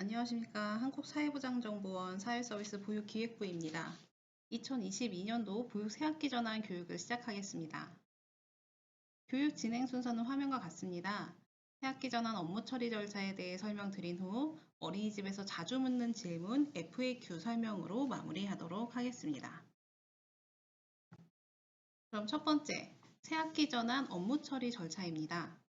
안녕하십니까. 한국사회보장정보원 사회서비스 보육기획부입니다. 2022년도 보육 새학기 전환 교육을 시작하겠습니다. 교육 진행 순서는 화면과 같습니다. 새학기 전환 업무 처리 절차에 대해 설명드린 후 어린이집에서 자주 묻는 질문 FAQ 설명으로 마무리하도록 하겠습니다. 그럼 첫 번째, 새학기 전환 업무 처리 절차입니다.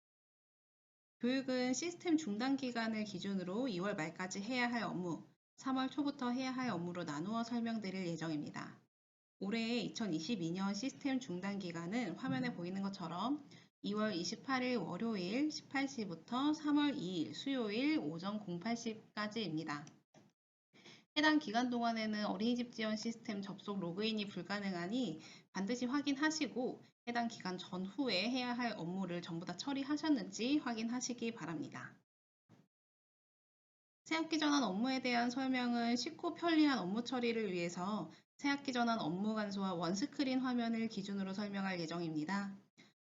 교육은 시스템 중단 기간을 기준으로 2월 말까지 해야 할 업무, 3월 초부터 해야 할 업무로 나누어 설명드릴 예정입니다. 올해의 2022년 시스템 중단 기간은 화면에 보이는 것처럼 2월 28일 월요일 18시부터 3월 2일 수요일 오전 08시까지입니다. 해당 기간 동안에는 어린이집 지원 시스템 접속 로그인이 불가능하니 반드시 확인하시고 해당 기간 전후에 해야 할 업무를 전부 다 처리하셨는지 확인하시기 바랍니다. 새학기 전환 업무에 대한 설명은 쉽고 편리한 업무 처리를 위해서 새학기 전환 업무 간소화 원스크린 화면을 기준으로 설명할 예정입니다.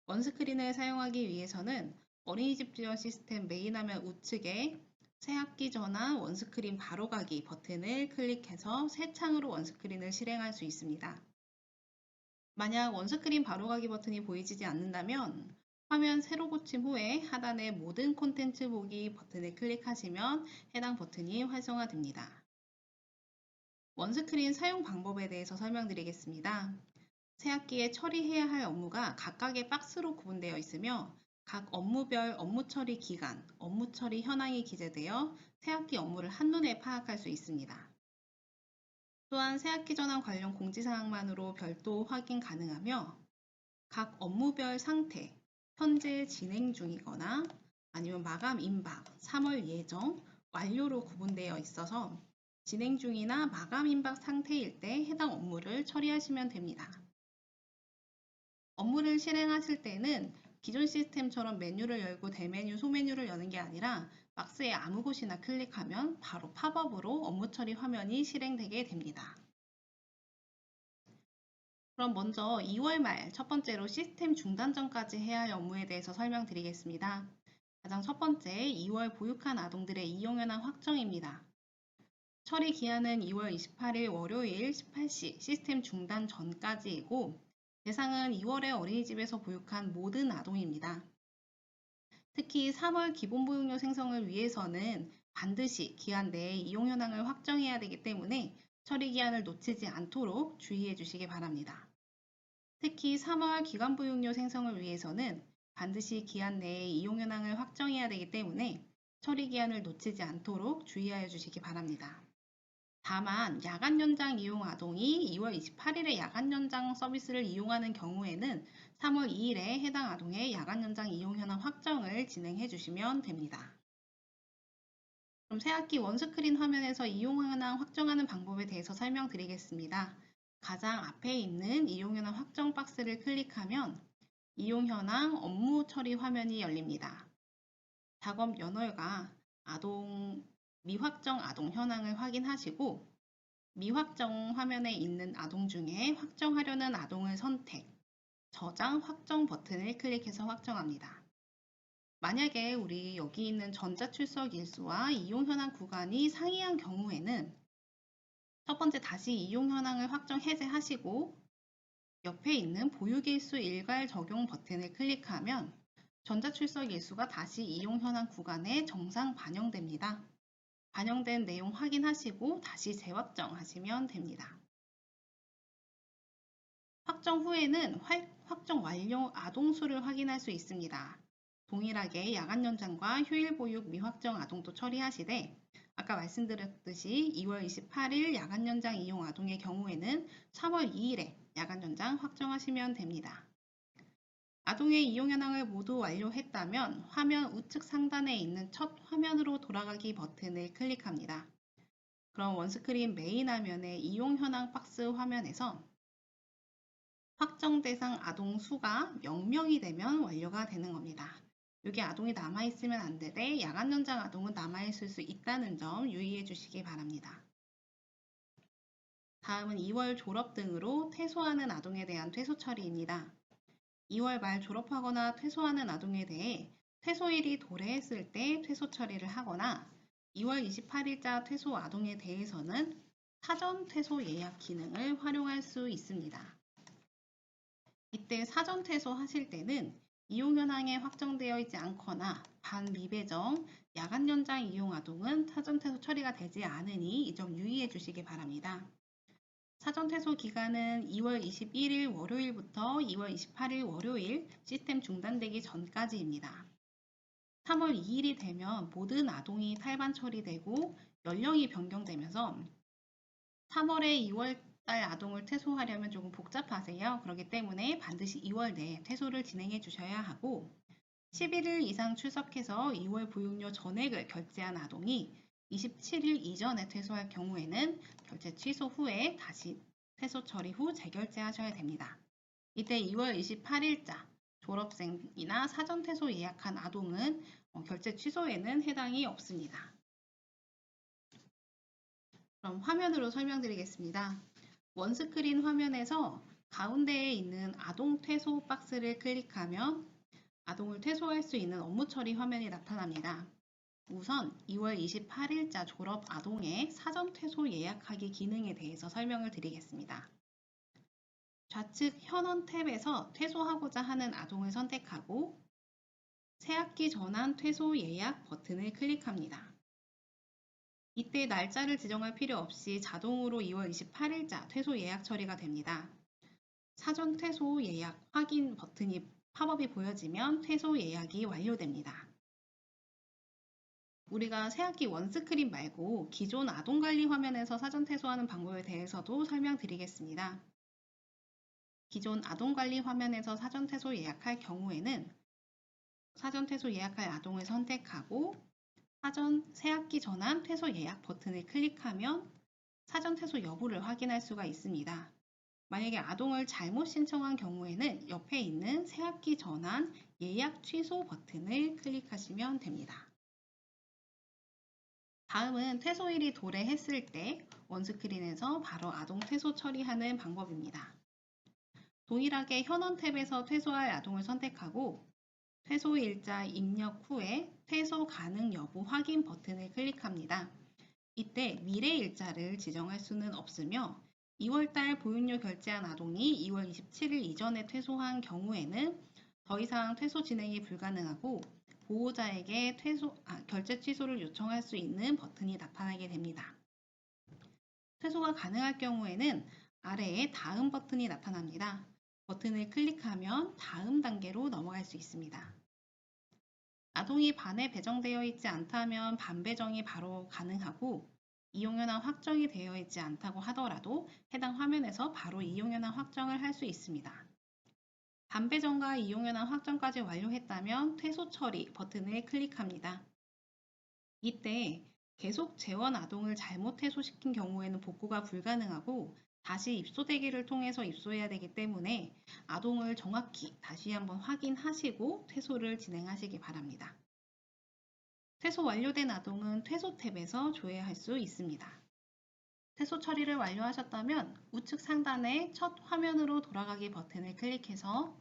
원스크린을 사용하기 위해서는 어린이집 지원 시스템 메인 화면 우측에 새학기 전환 원스크린 바로가기 버튼을 클릭해서 새 창으로 원스크린을 실행할 수 있습니다. 만약 원스크린 바로가기 버튼이 보이지 않는다면 화면 새로 고침 후에 하단의 모든 콘텐츠 보기 버튼을 클릭하시면 해당 버튼이 활성화됩니다. 원스크린 사용 방법에 대해서 설명드리겠습니다. 새학기에 처리해야 할 업무가 각각의 박스로 구분되어 있으며 각 업무별 업무 처리 기간, 업무 처리 현황이 기재되어 새학기 업무를 한눈에 파악할 수 있습니다. 또한 새학기 전환 관련 공지사항만으로 별도 확인 가능하며 각 업무별 상태, 현재 진행 중이거나 아니면 마감 임박, 3월 예정, 완료로 구분되어 있어서 진행 중이나 마감 임박 상태일 때 해당 업무를 처리하시면 됩니다. 업무를 실행하실 때는 기존 시스템처럼 메뉴를 열고 대메뉴, 소메뉴를 여는 게 아니라 박스에 아무 곳이나 클릭하면 바로 팝업으로 업무 처리 화면이 실행되게 됩니다. 그럼 먼저 2월 말 첫 번째로 시스템 중단 전까지 해야 할 업무에 대해서 설명드리겠습니다. 가장 첫 번째, 2월 보육한 아동들의 이용 현황 확정입니다. 처리 기한은 2월 28일 월요일 18시 시스템 중단 전까지이고 대상은 2월에 어린이집에서 보육한 모든 아동입니다. 특히 3월 기본보육료 생성을 위해서는 반드시 기한 내에 이용 현황을 확정해야 되기 때문에 처리 기한을 놓치지 않도록 주의해 주시기 바랍니다. 특히 3월 기간보육료 생성을 위해서는 반드시 기한 내에 이용 현황을 확정해야 되기 때문에 처리 기한을 놓치지 않도록 주의하여 주시기 바랍니다. 다만 야간 연장 이용 아동이 2월 28일에 야간 연장 서비스를 이용하는 경우에는 3월 2일에 해당 아동의 야간 연장 이용 현황 확정을 진행해 주시면 됩니다. 그럼 새학기 원스크린 화면에서 이용 현황 확정하는 방법에 대해서 설명드리겠습니다. 가장 앞에 있는 이용 현황 확정 박스를 클릭하면 이용 현황 업무 처리 화면이 열립니다. 작업 연월과 아동 미확정 아동 현황을 확인하시고 미확정 화면에 있는 아동 중에 확정하려는 아동을 선택, 저장 확정 버튼을 클릭해서 확정합니다. 만약에 우리 여기 있는 전자출석 일수와 이용 현황 구간이 상이한 경우에는 첫 번째 다시 이용 현황을 확정 해제하시고 옆에 있는 보육일수 일괄 적용 버튼을 클릭하면 전자출석 일수가 다시 이용 현황 구간에 정상 반영됩니다. 반영된 내용 확인하시고 다시 재확정하시면 됩니다. 확정 후에는 확정 완료 아동 수를 확인할 수 있습니다. 동일하게 야간 연장과 휴일 보육 미확정 아동도 처리하시되 아까 말씀드렸듯이 2월 28일 야간 연장 이용 아동의 경우에는 3월 2일에 야간 연장 확정하시면 됩니다. 아동의 이용 현황을 모두 완료했다면 화면 우측 상단에 있는 첫 화면으로 돌아가기 버튼을 클릭합니다. 그럼 원스크린 메인 화면의 이용 현황 박스 화면에서 확정 대상 아동 수가 0명이 되면 완료가 되는 겁니다. 여기 아동이 남아있으면 안 되되 야간 연장 아동은 남아있을 수 있다는 점 유의해 주시기 바랍니다. 다음은 2월 졸업 등으로 퇴소하는 아동에 대한 퇴소 처리입니다. 2월 말 졸업하거나 퇴소하는 아동에 대해 퇴소일이 도래했을 때 퇴소 처리를 하거나 2월 28일자 퇴소 아동에 대해서는 사전 퇴소 예약 기능을 활용할 수 있습니다. 이때 사전 퇴소 하실 때는 이용 현황에 확정되어 있지 않거나 반미배정, 야간 연장 이용 아동은 사전 퇴소 처리가 되지 않으니 이 점 유의해 주시기 바랍니다. 사전 퇴소 기간은 2월 21일 월요일부터 2월 28일 월요일 시스템 중단되기 전까지입니다. 3월 2일이 되면 모든 아동이 탈반 처리되고 연령이 변경되면서 3월에 2월 달 아동을 퇴소하려면 조금 복잡하세요. 그렇기 때문에 반드시 2월 내에 퇴소를 진행해 주셔야 하고 11일 이상 출석해서 2월 보육료 전액을 결제한 아동이 27일 이전에 퇴소할 경우에는 결제 취소 후에 다시 퇴소 처리 후 재결제하셔야 됩니다. 이때 2월 28일자 졸업생이나 사전 퇴소 예약한 아동은 결제 취소에는 해당이 없습니다. 그럼 화면으로 설명드리겠습니다. 원스크린 화면에서 가운데에 있는 아동 퇴소 박스를 클릭하면 아동을 퇴소할 수 있는 업무 처리 화면이 나타납니다. 우선 2월 28일자 졸업 아동의 사전 퇴소 예약하기 기능에 대해서 설명을 드리겠습니다. 좌측 현원 탭에서 퇴소하고자 하는 아동을 선택하고 새학기 전환 퇴소 예약 버튼을 클릭합니다. 이때 날짜를 지정할 필요 없이 자동으로 2월 28일자 퇴소 예약 처리가 됩니다. 사전 퇴소 예약 확인 버튼이 팝업이 보여지면 퇴소 예약이 완료됩니다. 우리가 새학기 원스크린 말고 기존 아동관리 화면에서 사전 퇴소하는 방법에 대해서도 설명드리겠습니다. 기존 아동관리 화면에서 사전 퇴소 예약할 경우에는 사전 퇴소 예약할 아동을 선택하고 새학기 전환 퇴소 예약 버튼을 클릭하면 사전 퇴소 여부를 확인할 수가 있습니다. 만약에 아동을 잘못 신청한 경우에는 옆에 있는 새학기 전환 예약 취소 버튼을 클릭하시면 됩니다. 다음은 퇴소일이 도래했을 때 원스크린에서 바로 아동 퇴소 처리하는 방법입니다. 동일하게 현원 탭에서 퇴소할 아동을 선택하고 퇴소일자 입력 후에 퇴소 가능 여부 확인 버튼을 클릭합니다. 이때 미래일자를 지정할 수는 없으며 2월달 보육료 결제한 아동이 2월 27일 이전에 퇴소한 경우에는 더 이상 퇴소 진행이 불가능하고 보호자에게 결제 취소를 요청할 수 있는 버튼이 나타나게 됩니다. 퇴소가 가능할 경우에는 아래에 다음 버튼이 나타납니다. 버튼을 클릭하면 다음 단계로 넘어갈 수 있습니다. 아동이 반에 배정되어 있지 않다면 반 배정이 바로 가능하고 이용현황 확정이 되어 있지 않다고 하더라도 해당 화면에서 바로 이용현황 확정을 할 수 있습니다. 반 배정과 이용현황 확정까지 완료했다면 퇴소 처리 버튼을 클릭합니다. 이때 계속 재원 아동을 잘못 퇴소시킨 경우에는 복구가 불가능하고 다시 입소 대기를 통해서 입소해야 되기 때문에 아동을 정확히 다시 한번 확인하시고 퇴소를 진행하시기 바랍니다. 퇴소 완료된 아동은 퇴소 탭에서 조회할 수 있습니다. 퇴소 처리를 완료하셨다면 우측 상단의 첫 화면으로 돌아가기 버튼을 클릭해서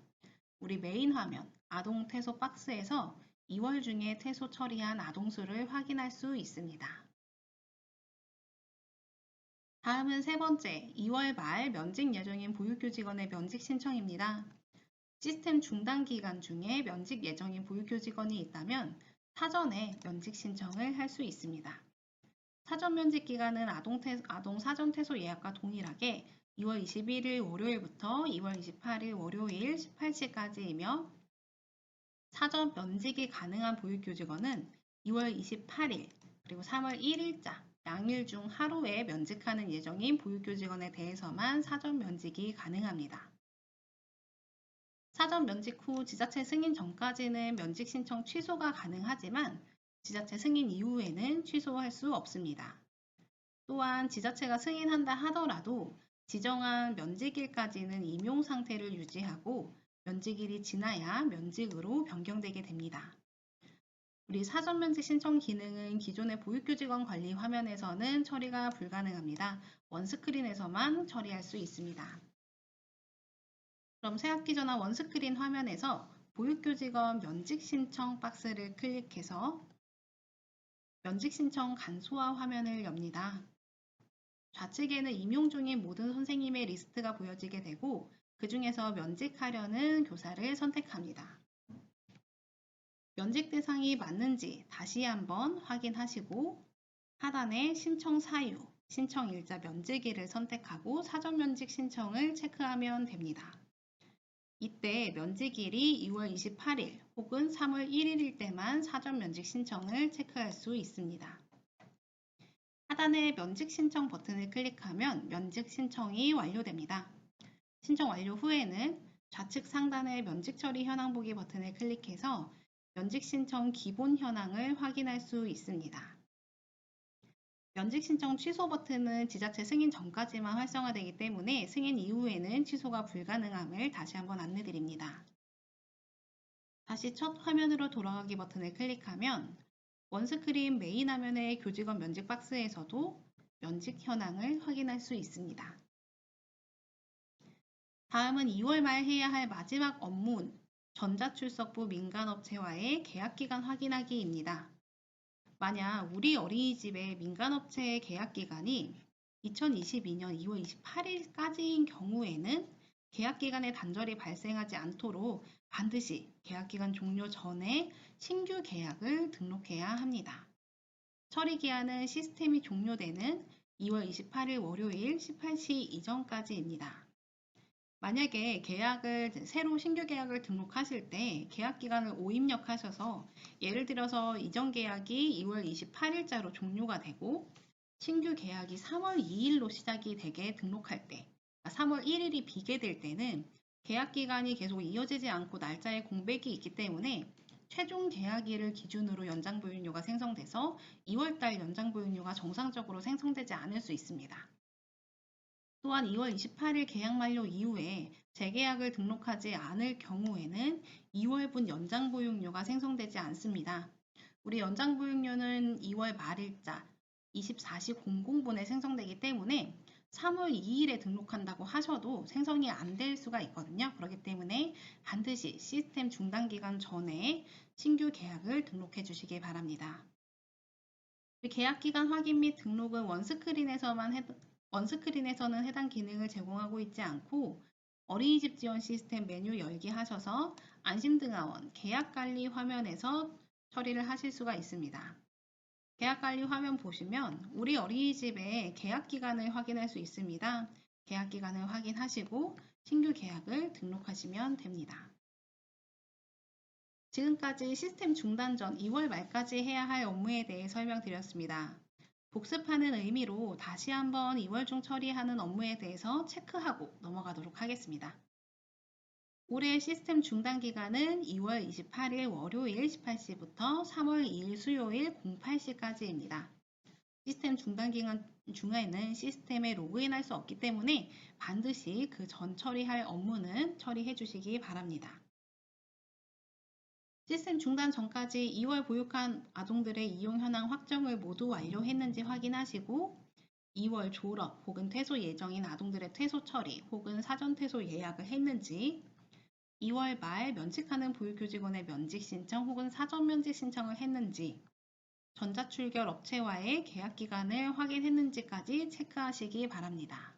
우리 메인 화면 아동 퇴소 박스에서 2월 중에 퇴소 처리한 아동 수를 확인할 수 있습니다. 다음은 세 번째, 2월 말 면직 예정인 보육교직원의 면직 신청입니다. 시스템 중단 기간 중에 면직 예정인 보육교직원이 있다면 사전에 면직 신청을 할 수 있습니다. 사전 면직 기간은 아동 사전 퇴소 예약과 동일하게 2월 21일 월요일부터 2월 28일 월요일 18시까지이며 사전 면직이 가능한 보육교직원은 2월 28일 그리고 3월 1일자 양일 중 하루에 면직하는 예정인 보육교직원에 대해서만 사전 면직이 가능합니다. 사전 면직 후 지자체 승인 전까지는 면직 신청 취소가 가능하지만 지자체 승인 이후에는 취소할 수 없습니다. 또한 지자체가 승인한다 하더라도 지정한 면직일까지는 임용 상태를 유지하고 면직일이 지나야 면직으로 변경되게 됩니다. 우리 사전 면직 신청 기능은 기존의 보육교직원 관리 화면에서는 처리가 불가능합니다. 원스크린에서만 처리할 수 있습니다. 그럼 새학기 전환 원스크린 화면에서 보육교직원 면직 신청 박스를 클릭해서 면직 신청 간소화 화면을 엽니다. 좌측에는 임용 중인 모든 선생님의 리스트가 보여지게 되고 그 중에서 면직하려는 교사를 선택합니다. 면직 대상이 맞는지 다시 한번 확인하시고 하단에 신청 사유, 신청 일자 면직일을 선택하고 사전 면직 신청을 체크하면 됩니다. 이때 면직일이 2월 28일 혹은 3월 1일일 때만 사전 면직 신청을 체크할 수 있습니다. 하단의 면직 신청 버튼을 클릭하면 면직 신청이 완료됩니다. 신청 완료 후에는 좌측 상단의 면직 처리 현황 보기 버튼을 클릭해서 면직 신청 기본 현황을 확인할 수 있습니다. 면직 신청 취소 버튼은 지자체 승인 전까지만 활성화되기 때문에 승인 이후에는 취소가 불가능함을 다시 한번 안내드립니다. 다시 첫 화면으로 돌아가기 버튼을 클릭하면 원스크린 메인 화면의 교직원 면직 박스에서도 면직 현황을 확인할 수 있습니다. 다음은 2월 말 해야 할 마지막 업무는 전자출석부 민간업체와의 계약기간 확인하기입니다. 만약 우리 어린이집의 민간업체의 계약기간이 2022년 2월 28일까지인 경우에는 계약기간에 단절이 발생하지 않도록 반드시 계약기간 종료 전에 신규 계약을 등록해야 합니다. 처리기한은 시스템이 종료되는 2월 28일 월요일 18시 이전까지입니다. 만약에 새로 신규 계약을 등록하실 때 계약 기간을 오입력하셔서 예를 들어서 이전 계약이 2월 28일자로 종료가 되고 신규 계약이 3월 2일로 시작이 되게 등록할 때 3월 1일이 비게 될 때는 계약 기간이 계속 이어지지 않고 날짜에 공백이 있기 때문에 최종 계약일을 기준으로 연장 보육료가 생성돼서 2월달 연장 보육료가 정상적으로 생성되지 않을 수 있습니다. 또한 2월 28일 계약 만료 이후에 재계약을 등록하지 않을 경우에는 2월분 연장보육료가 생성되지 않습니다. 우리 연장보육료는 2월 말일자 24시 00분에 생성되기 때문에 3월 2일에 등록한다고 하셔도 생성이 안 될 수가 있거든요. 그렇기 때문에 반드시 시스템 중단 기간 전에 신규 계약을 등록해 주시기 바랍니다. 계약 기간 확인 및 등록은 원스크린에서는 해당 기능을 제공하고 있지 않고 어린이집 지원 시스템 메뉴 열기 하셔서 안심등하원 계약관리 화면에서 처리를 하실 수가 있습니다. 계약관리 화면 보시면 우리 어린이집의 계약기간을 확인할 수 있습니다. 계약기간을 확인하시고 신규 계약을 등록하시면 됩니다. 지금까지 시스템 중단 전 2월 말까지 해야 할 업무에 대해 설명드렸습니다. 복습하는 의미로 다시 한번 2월 중 처리하는 업무에 대해서 체크하고 넘어가도록 하겠습니다. 올해 시스템 중단 기간은 2월 28일 월요일 18시부터 3월 2일 수요일 08시까지입니다. 시스템 중단 기간 중에는 시스템에 로그인할 수 없기 때문에 반드시 그 전 처리할 업무는 처리해 주시기 바랍니다. 시스템 중단 전까지 2월 보육한 아동들의 이용 현황 확정을 모두 완료했는지 확인하시고 2월 졸업 혹은 퇴소 예정인 아동들의 퇴소 처리 혹은 사전 퇴소 예약을 했는지 2월 말 면직하는 보육교직원의 면직 신청 혹은 사전 면직 신청을 했는지 전자출결 업체와의 계약 기간을 확인했는지까지 체크하시기 바랍니다.